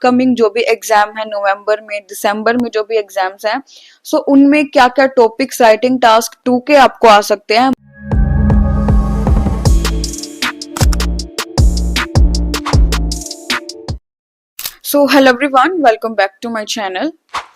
Coming जो भी exam है नवंबर में दिसंबर में जो भी एग्जाम्स हैं, सो उनमें क्या क्या टॉपिक्स राइटिंग टास्क 2 के आपको आ सकते हैं। So hello everyone, welcome back to my channel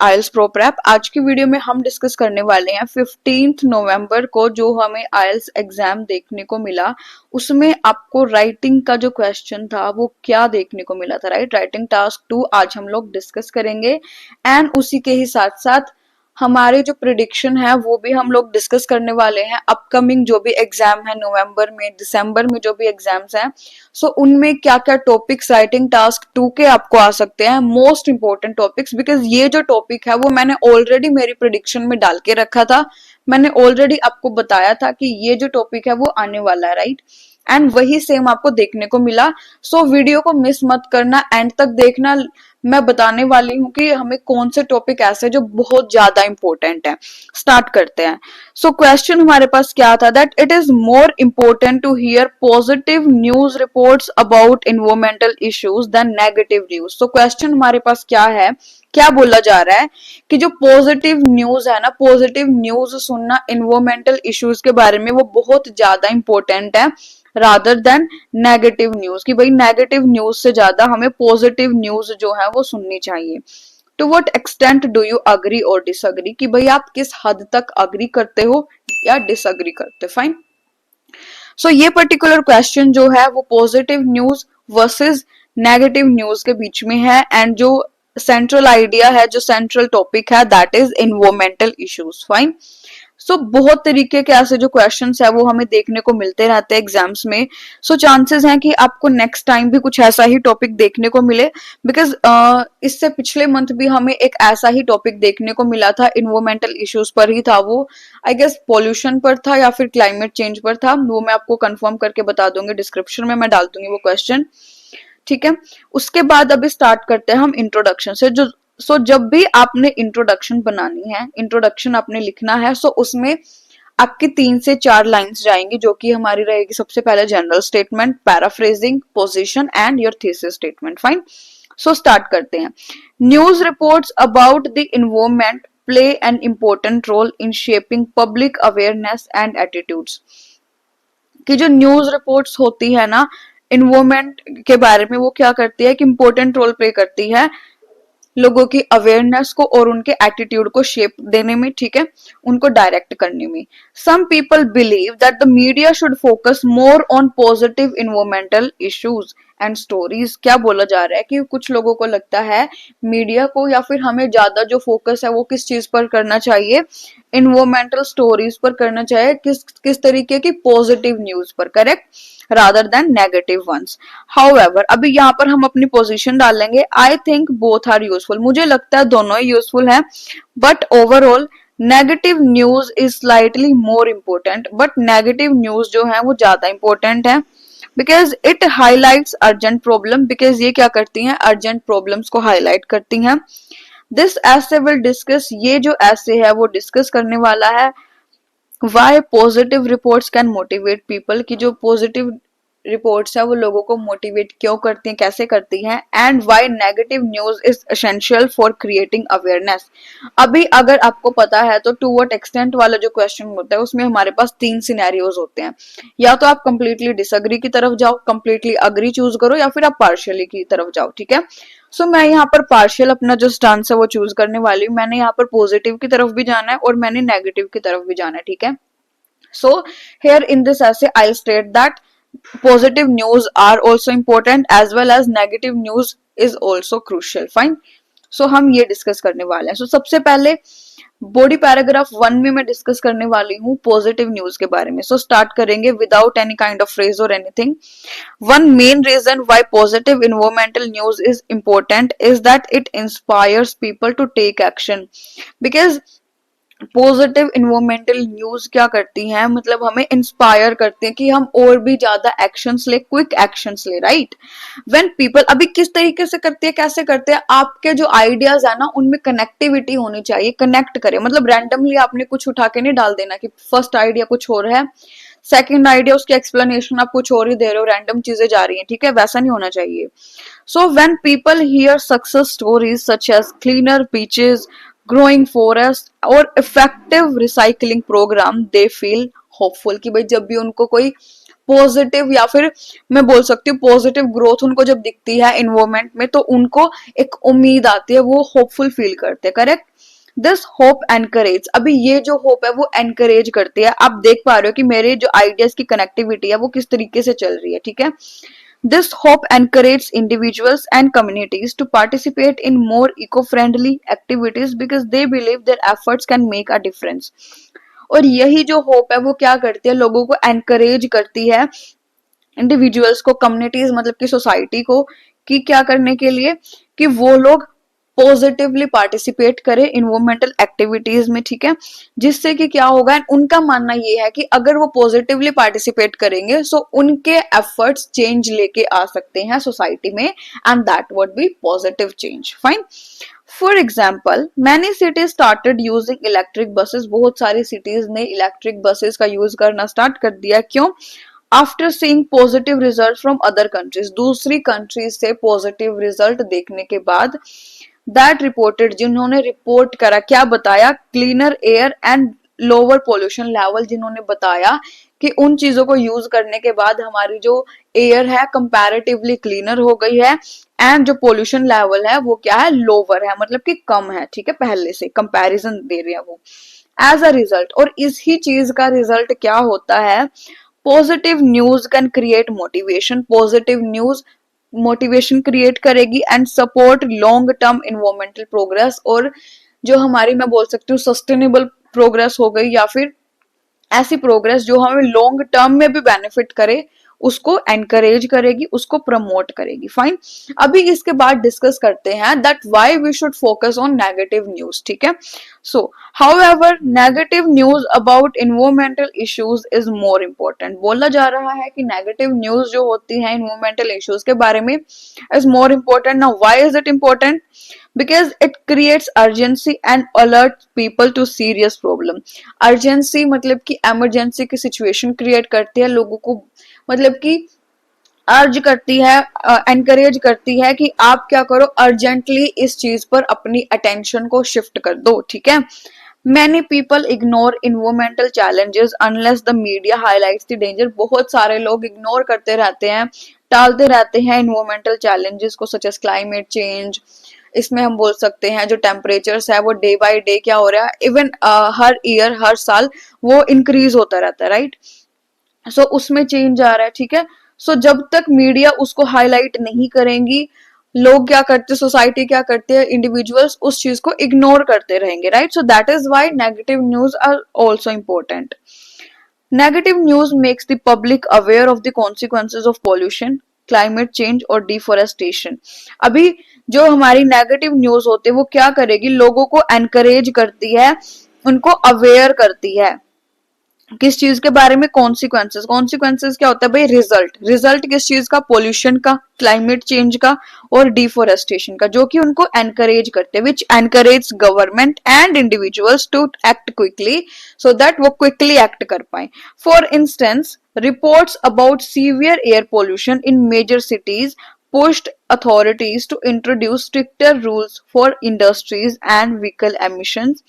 IELTS pro prep. आज की वीडियो में हम डिस्कस करने वाले हैं 15 नवंबर को जो हमें आइल्स एग्जाम देखने को मिला, उसमें आपको राइटिंग का जो क्वेश्चन था वो क्या देखने को मिला था। राइट, राइटिंग टास्क 2 आज हम लोग डिस्कस करेंगे एंड उसी के ही साथ साथ हमारे जो प्रिडिक्शन है वो भी हम लोग डिस्कस करने वाले हैं। अपकमिंग जो भी एग्जाम है नवंबर में दिसंबर में जो भी एग्जाम्स हैं, सो उनमें क्या क्या टॉपिक्स राइटिंग टास्क 2 के आपको आ सकते हैं, मोस्ट इंपॉर्टेंट टॉपिक्स। बिकॉज ये जो टॉपिक है वो मैंने ऑलरेडी मेरी प्रिडिक्शन में डाल के रखा था, मैंने ऑलरेडी आपको बताया था कि ये जो टॉपिक है वो आने वाला है। राइट, एंड वही सेम आपको देखने को मिला। सो वीडियो को मिस मत करना, एंड तक देखना। मैं बताने वाली हूँ कि हमें कौन से टॉपिक ऐसे जो बहुत ज्यादा इंपॉर्टेंट है। स्टार्ट करते हैं। सो क्वेश्चन हमारे पास क्या था, that it is more important to hear positive news reports about environmental issues than negative news. So question हमारे पास क्या है, क्या बोला जा रहा है कि जो पॉजिटिव न्यूज है ना, पॉजिटिव न्यूज सुनना इन्वायरमेंटल इश्यूज के बारे में वो बहुत ज्यादा इंपॉर्टेंट है रादर देन नेगेटिव न्यूज। कि भाई नेगेटिव न्यूज से ज्यादा हमें पॉजिटिव न्यूज जो है वो सुननी चाहिए। To what extent do you agree और डिसअग्री, कि भाई आप किस हद तक अग्री करते हो या डिसअग्री करते हो। फाइन। सो ये पर्टिकुलर क्वेश्चन जो है वो positive news versus negative news के बीच में है, एंड जो सेंट्रल आइडिया है, जो सेंट्रल टॉपिक है, that is environmental issues. Fine. So बहुत तरीके के ऐसे जो क्वेश्चंस है वो हमें देखने को मिलते रहते हैं एग्जाम्स में। सो चांसेस हैं कि आपको नेक्स्ट टाइम भी कुछ ऐसा ही टॉपिक देखने को मिले। बिकॉज इससे पिछले मंथ भी हमें एक ऐसा ही टॉपिक देखने को मिला था, इन्वायरमेंटल इश्यूज पर ही था वो। आई गेस पॉल्यूशन पर था या फिर क्लाइमेट चेंज पर था, वो मैं आपको कंफर्म करके बता दूंगी, डिस्क्रिप्शन में मैं डाल दूंगी वो क्वेश्चन। ठीक है, उसके बाद अभी स्टार्ट करते हैं हम इंट्रोडक्शन से। सो जब भी आपने इंट्रोडक्शन बनानी है, इंट्रोडक्शन आपने लिखना है, सो उसमें आपकी 3 से 4 लाइंस जाएंगी, जो कि हमारी रहेगी सबसे पहले general statement, paraphrasing, position and your thesis statement. Fine. So start करते हैं। News reports about the environment play an important role in shaping public awareness and attitudes. कि जो न्यूज रिपोर्ट्स होती है ना इन्वायरमेंट के बारे में, वो क्या करती है कि इंपॉर्टेंट रोल प्ले करती है लोगों की अवेयरनेस को और उनके एटीट्यूड को शेप देने में। ठीक है, उनको डायरेक्ट करने में। Some people believe that the media should focus more on positive environmental issues and stories. क्या बोला जा रहा है कि कुछ लोगों को लगता है मीडिया को या फिर हमें ज्यादा जो फोकस है वो किस चीज पर करना चाहिए, इन्वायरमेंटल स्टोरीज पर करना चाहिए, किस तरीके की पॉजिटिव न्यूज पर, correct, rather than negative ones. However, अभी यहाँ पर हम अपनी पोजीशन डालेंगे। I think both are useful. मुझे लगता है दोनों ही यूजफुल है, but overall negative news is slightly more important. But negative news जो है वो ज्यादा इंपॉर्टेंट है, because it highlights urgent problem. Because ये क्या करती हैं, अर्जेंट प्रॉब्लम्स को हाईलाइट करती हैं। दिस ऐसे विल डिस्कस, ये जो ऐसे है वो डिस्कस करने वाला है why positive reports can motivate people. की जो पॉजिटिव रिपोर्ट्स है वो लोगों को मोटिवेट क्यों करती हैं, कैसे करती हैं, and why negative news is essential for creating awareness. अभी अगर आपको पता है तो टू व्हाट एक्सटेंट वाला जो क्वेश्चन होता है उसमें हमारे पास 3 सिनेरियोज होते हैं। या तो आप कंप्लीटली डिसअग्री की तरफ जाओ, कंप्लीटली अग्री चूज करो, या फिर आप पार्शियली की तरफ जाओ। ठीक है, सो मैं यहाँ पर पार्शियल अपना जो स्टांस है वो चूज करने वाली हूँ। मैंने यहाँ पर पॉजिटिव की तरफ भी जाना है और मैंने नेगेटिव की तरफ भी जाना है। ठीक है, so here in this essay I state that positive news are also important as well as negative news is also crucial. Fine. So हम ये डिस्कस करने वाले हैं। So सबसे पहले बॉडी पैराग्राफ 1 में मैं डिस्कस करने वाली हूँ पॉजिटिव न्यूज के बारे में। सो स्टार्ट करेंगे without any kind of phrase और anything. One main reason why positive environmental news is important is that it inspires people to take action. Because positive environmental news क्या करती हैं, मतलब हमें इंस्पायर करते हैं कि हम और भी ज्यादा एक्शंस ले, क्विक एक्शंस ले। राइट, व्हेन पीपल, अभी किस तरीके से करते हैं, कैसे करते हैं, आपके जो आइडियाज है ना उनमें कनेक्टिविटी होनी चाहिए, कनेक्ट करें। मतलब रैंडमली आपने कुछ उठा के नहीं डाल देना कि फर्स्ट आइडिया कुछ और है, सेकंड आइडिया उसकी एक्सप्लेनेशन आप कुछ और ही दे रहे हो, रैंडम चीजें जा रही हैं, ठीक है, वैसा नहीं होना चाहिए. So when people hear success stories such as cleaner beaches, growing forest और effective recycling program, they feel hopeful. कि भाई जब भी उनको कोई पॉजिटिव या फिर मैं बोल सकती हूँ पॉजिटिव ग्रोथ उनको जब दिखती है इन्वायरमेंट में, तो उनको एक उम्मीद आती है, वो होपफुल फील करते हैं. करेक्ट. दिस होप एनकरेज, अभी ये जो होप है वो एनकरेज करती है. आप देख पा रहे हो कि मेरे जो आइडियाज की कनेक्टिविटी है वो किस तरीके से चल रही है, ठीक है. This hope encourage individuals and communities to participate in more eco friendly activities because they believe their efforts can make a difference. और यही जो होप है वो क्या करती है, लोगों को एनकरेज करती है, इंडिविजुअल्स को, कम्युनिटीज मतलब कि सोसाइटी को, कि क्या करने के लिए, कि वो लोग पॉजिटिवली पार्टिसिपेट करें इन्वायरमेंटल एक्टिविटीज में, ठीक है. जिससे कि क्या होगा, उनका मानना ये है कि अगर वो पॉजिटिवली पार्टिसिपेट करेंगे सो उनके एफर्ट्स चेंज लेके आ सकते हैं सोसाइटी में, and that would be positive change. Fine. For example many cities started using electric buses. बहुत सारी सिटीज ने इलेक्ट्रिक बसेस का यूज करना स्टार्ट कर दिया. क्यों? After seeing positive result from other countries, दूसरी कंट्रीज से पॉजिटिव रिजल्ट देखने के बाद, दैट रिपोर्टेड, जिन्होंने रिपोर्ट करा, क्या बताया, cleaner air and lower pollution level, जिन्होंने बताया कि उन चीजों को यूज करने के बाद हमारी जो एयर है कंपैरेटिवली क्लीनर हो गई है, एंड जो पोल्यूशन लेवल है वो क्या है, लोअर है, मतलब कि कम है, ठीक है, पहले से कंपैरिजन दे रहे हैं वो. एज अ रिजल्ट, और इसी चीज का रिजल्ट क्या होता है, positive news can create motivation. Positive news motivation create करेगी and support long term environmental progress. और जो हमारी मैं बोल सकती हूँ सस्टेनेबल प्रोग्रेस हो गई, या फिर ऐसी प्रोग्रेस जो हमें लॉन्ग टर्म में भी बेनिफिट करे, उसको एनकरेज करेगी, उसको प्रमोट करेगी. फाइन. अभी इसके बाद डिस्कस करते हैं that why we should focus on negative news, ठीक है. So however negative news about environmental issues is more important. बोला जा रहा है कि नेगेटिव न्यूज जो होती है इन्वायरमेंटल इश्यूज के बारे में is more important. Now why is it important? because it creates urgency and alerts people to serious problem. urgency मतलब कि emergency की situation create करती है, लोगों को मतलब कि अर्ज करती है, एनकरेज करती है कि आप क्या करो, अर्जेंटली इस चीज पर अपनी अटेंशन को शिफ्ट कर दो, ठीक है. Many people ignore environmental challenges unless the media highlights the danger. बहुत सारे लोग इग्नोर करते रहते हैं, टालते रहते हैं environmental challenges को, such as climate change. इसमें हम बोल सकते हैं जो टेम्परेचर्स है वो डे बाय डे क्या हो रहा है, इवन हर ईयर हर साल वो इंक्रीज होता रहता है, राइट. सो उसमें चेंज आ रहा है, ठीक है. सो जब तक मीडिया उसको हाईलाइट नहीं करेंगी, लोग क्या करते, सोसाइटी क्या करते हैं, इंडिविजुअल्स उस चीज को इग्नोर करते रहेंगे, right. So that is why negative news are also important. Negative news makes the public aware of the consequences of pollution, climate change और डिफोरेस्टेशन. अभी जो हमारी नेगेटिव न्यूज होती है वो क्या करेगी, लोगों को एनकरेज करती है, उनको अवेयर करती है किस चीज के बारे में, कॉन्सिक्वेंसेस. कॉन्सिक्वेंसेस क्या होता है भाई, रिजल्ट. रिजल्ट किस चीज का, पोल्यूशन का, क्लाइमेट चेंज का और डिफोरेस्टेशन का, जो कि उनको एनकरेज करते हैं, which encourage government and individuals to act quickly, so that वो क्विकली एक्ट कर पाए. For instance reports about severe air pollution in major cities pushed authorities to introduce stricter rules for industries and vehicle emissions.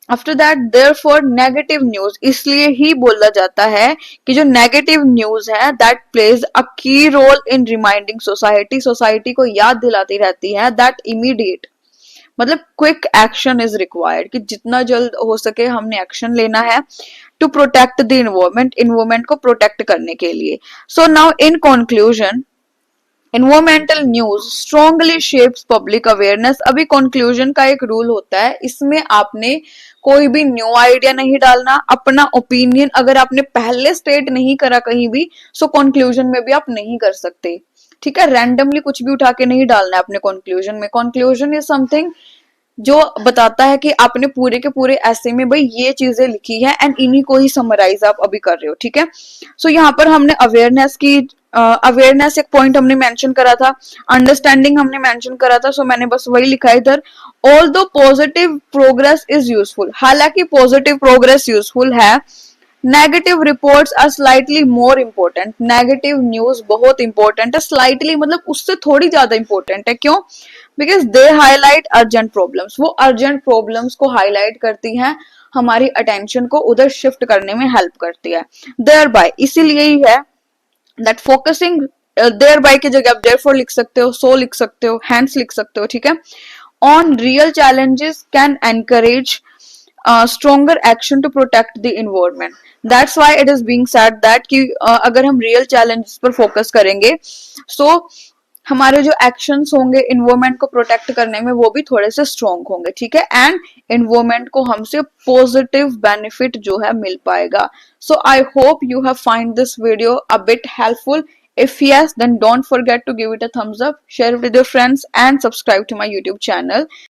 After that therefore negative news, इसलिए ही बोला जाता है कि जो नेगेटिव न्यूज है that plays a key role in reminding society, society को याद दिलाती रहती है दैट इमीडिएट मतलब क्विक एक्शन इज रिक्वायर्ड, कि जितना जल्द हो सके हमने एक्शन लेना है to protect the environment, environment को प्रोटेक्ट करने के लिए. So now in conclusion, environmental news strongly shapes public awareness. अभी कंक्लूजन का एक रूल होता है, इसमें आपने कोई भी न्यू आइडिया नहीं डालना, अपना ओपिनियन अगर आपने पहले स्टेट नहीं करा कहीं भी, सो कंक्लूजन में भी आप नहीं कर सकते, ठीक है. रैंडमली कुछ भी उठा के नहीं डालना है अपने कंक्लूजन में. कंक्लूजन इज समथिंग जो बताता है कि आपने पूरे के पूरे ऐसे में भाई ये चीजें लिखी है एंड इन्हीं को ही समराइज आप अभी कर रहे हो, ठीक है. सो यहाँ पर हमने अवेयरनेस की अवेयरनेस एक पॉइंट हमने मेंशन करा था, अंडरस्टैंडिंग हमने मेंशन करा था, सो मैंने बस वही लिखा है इधर. Although positive progress is useful, हालांकि पॉजिटिव प्रोग्रेस यूजफुल है, negative reports are slightly more important, negative news बहुत इंपॉर्टेंट है, स्लाइटली मतलब उससे थोड़ी ज्यादा इंपॉर्टेंट है। क्यों? Because they highlight urgent problems, वो अर्जेंट प्रॉब्लम्स को हाईलाइट करती हैं, हमारी अटेंशन को उधर शिफ्ट करने में हेल्प करती है। देयर बाय, इसीलिए ही है दैट फोकसिंग, देयर बाय की जगह आप देयरफॉर लिख सकते हो, सो लिख सकते हो, हैंस लिख सकते हो, ठीक है। On real challenges can encourage stronger action to protect the environment. That's why it is being said that कि अगर हम real challenges पर focus करेंगे, so हमारे जो एक्शंस होंगे इन्वायरमेंट को प्रोटेक्ट करने में वो भी थोड़े से स्ट्रॉन्ग होंगे, ठीक है। एंड इन्वायरमेंट को हमसे पॉजिटिव बेनिफिट जो है मिल पाएगा। So I hope you have find this video a bit helpful. If yes, then don't forget to give it a thumbs up, share it with your friends, and subscribe to my YouTube channel.